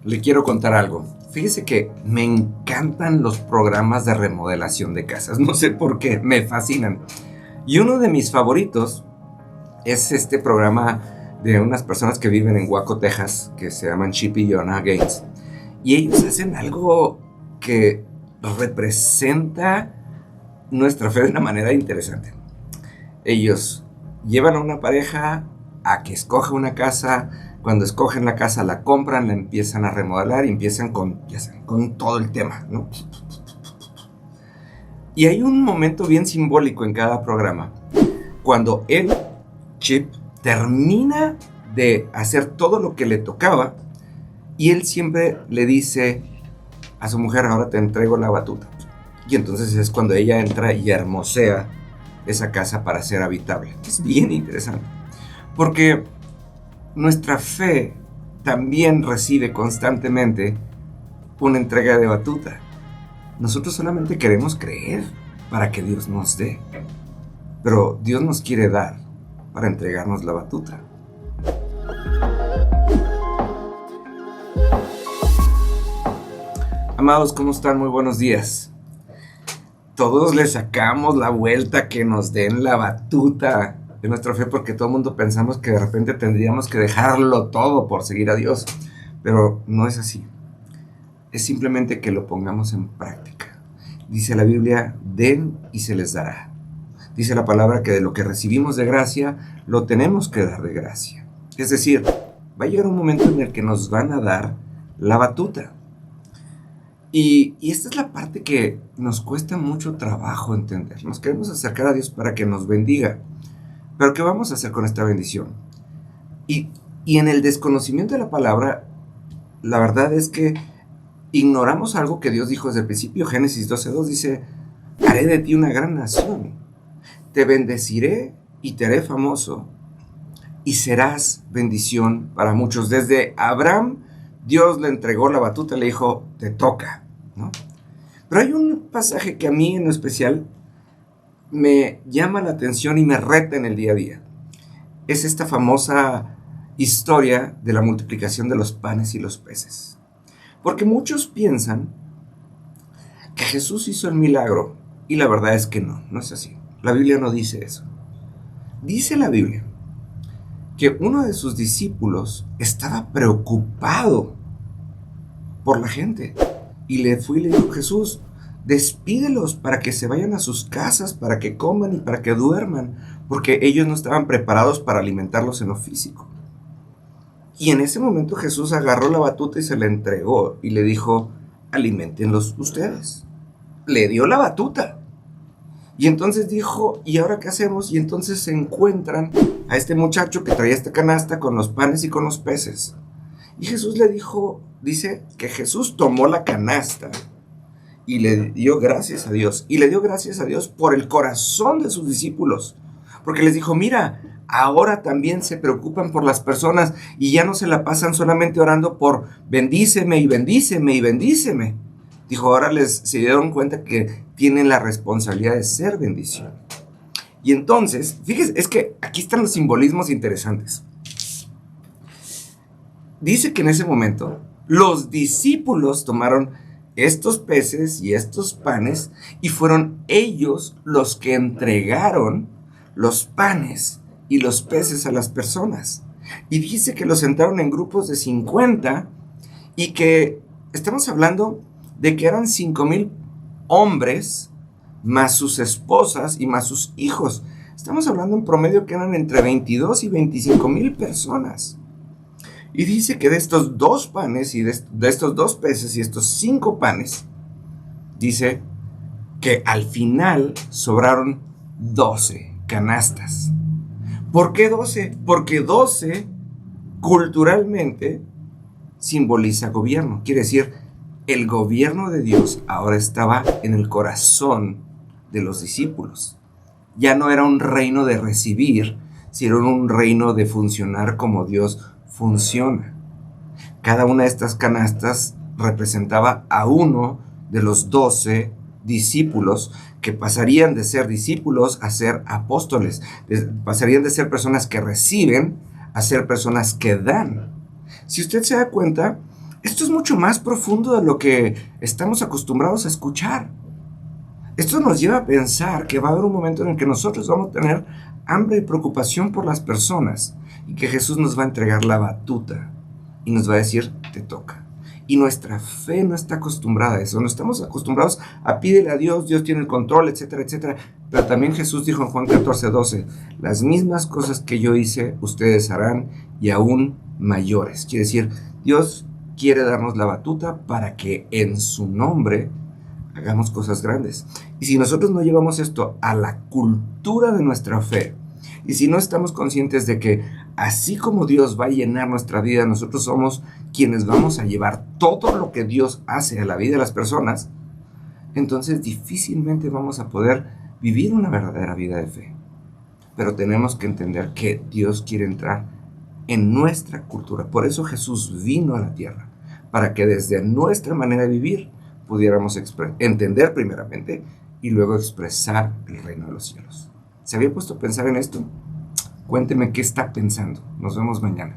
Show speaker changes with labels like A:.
A: Le quiero contar algo. Fíjese que me encantan los programas de remodelación de casas. No sé por qué, me fascinan. Y uno de mis favoritos es este programa de unas personas que viven en Waco, Texas, que se llaman Chip y Joanna Gaines. Y ellos hacen algo que representa nuestra fe de una manera interesante. Ellos llevan a una pareja a que escoja una casa. Cuando escogen la casa, la compran, la empiezan a remodelar y empiezan con todo el tema, ¿no? Y hay un momento bien simbólico en cada programa. Cuando él, Chip, termina de hacer todo lo que le tocaba, y él siempre le dice a su mujer: ahora te entrego la batuta. Y entonces es cuando ella entra y hermosea esa casa para ser habitable. Es bien interesante, porque nuestra fe también recibe constantemente una entrega de batuta. Nosotros solamente queremos creer para que Dios nos dé, pero Dios nos quiere dar para entregarnos la batuta. Amados, ¿cómo están? Muy buenos días. Todos le sacamos la vuelta que nos den la batuta de nuestra fe, porque todo el mundo pensamos que de repente tendríamos que dejarlo todo por seguir a Dios, pero no es así. Es simplemente que lo pongamos en práctica. Dice la Biblia: den y se les dará. Dice la palabra que de lo que recibimos de gracia, lo tenemos que dar de gracia. Es decir, va a llegar un momento en el que nos van a dar la batuta. Y esta es la parte que nos cuesta mucho trabajo entender. Nos queremos acercar a Dios para que nos bendiga. Pero ¿qué vamos a hacer con esta bendición? Y en el desconocimiento de la palabra, la verdad es que ignoramos algo que Dios dijo desde el principio. Génesis 12:2 dice: haré de ti una gran nación, te bendeciré y te haré famoso, y serás bendición para muchos. Desde Abraham, Dios le entregó la batuta, le dijo: te toca, ¿no? Pero hay un pasaje que a mí en lo especial me llama la atención y me reta en el día a día. Es esta famosa historia de la multiplicación de los panes y los peces. Porque muchos piensan que Jesús hizo el milagro, y la verdad es que no es así. La Biblia no dice eso. Dice la Biblia que uno de sus discípulos estaba preocupado por la gente, y le dijo: Jesús, despídelos para que se vayan a sus casas, para que coman y para que duerman, porque ellos no estaban preparados para alimentarlos en lo físico. Y en ese momento Jesús agarró la batuta y se la entregó y le dijo: aliméntenlos ustedes. Le dio la batuta. Y entonces dijo: ¿y ahora qué hacemos? Y entonces se encuentran a este muchacho que traía esta canasta con los panes y con los peces. Y Jesús le dijo, dice que Jesús tomó la canasta y le dio gracias a Dios. Y le dio gracias a Dios por el corazón de sus discípulos. Porque les dijo: mira, ahora también se preocupan por las personas y ya no se la pasan solamente orando por bendíceme y bendíceme y bendíceme. Dijo: ahora se dieron cuenta que tienen la responsabilidad de ser bendición. Y entonces, fíjese, es que aquí están los simbolismos interesantes. Dice que en ese momento los discípulos tomaron estos peces y estos panes y fueron ellos los que entregaron los panes y los peces a las personas. Y dice que los sentaron en grupos de 50 y que estamos hablando de que eran 5,000 hombres más sus esposas y más sus hijos. Estamos hablando en promedio que eran entre 22 y 25,000 personas. Y dice que de estos 2 panes y de estos 2 peces y estos 5 panes, dice que al final sobraron 12 canastas. ¿Por qué 12? Porque 12 culturalmente simboliza gobierno. Quiere decir, el gobierno de Dios ahora estaba en el corazón de los discípulos. Ya no era un reino de recibir, sino un reino de funcionar como Dios funciona. Cada una de estas canastas representaba a uno de los 12 discípulos que pasarían de ser discípulos a ser apóstoles, pasarían de ser personas que reciben a ser personas que dan. Si usted se da cuenta, Esto es mucho más profundo de lo que estamos acostumbrados a escuchar. Esto nos lleva a pensar que va a haber un momento en el que nosotros vamos a tener hambre y preocupación por las personas y que Jesús nos va a entregar la batuta y nos va a decir, te toca. Y nuestra fe no está acostumbrada a eso. No estamos acostumbrados a pídele a Dios, Dios tiene el control, etcétera, etcétera. Pero también Jesús dijo en Juan 14:12, las mismas cosas que yo hice, ustedes harán y aún mayores. Quiere decir, Dios quiere darnos la batuta para que en su nombre hagamos cosas grandes. Y si nosotros no llevamos esto a la cultura de nuestra fe, y si no estamos conscientes de que así como Dios va a llenar nuestra vida, nosotros somos quienes vamos a llevar todo lo que Dios hace a la vida de las personas, entonces difícilmente vamos a poder vivir una verdadera vida de fe. Pero tenemos que entender que Dios quiere entrar en nuestra cultura. Por eso Jesús vino a la tierra, para que desde nuestra manera de vivir pudiéramos entender primeramente y luego expresar el reino de los cielos. ¿Se había puesto a pensar en esto? Cuénteme qué está pensando. Nos vemos mañana.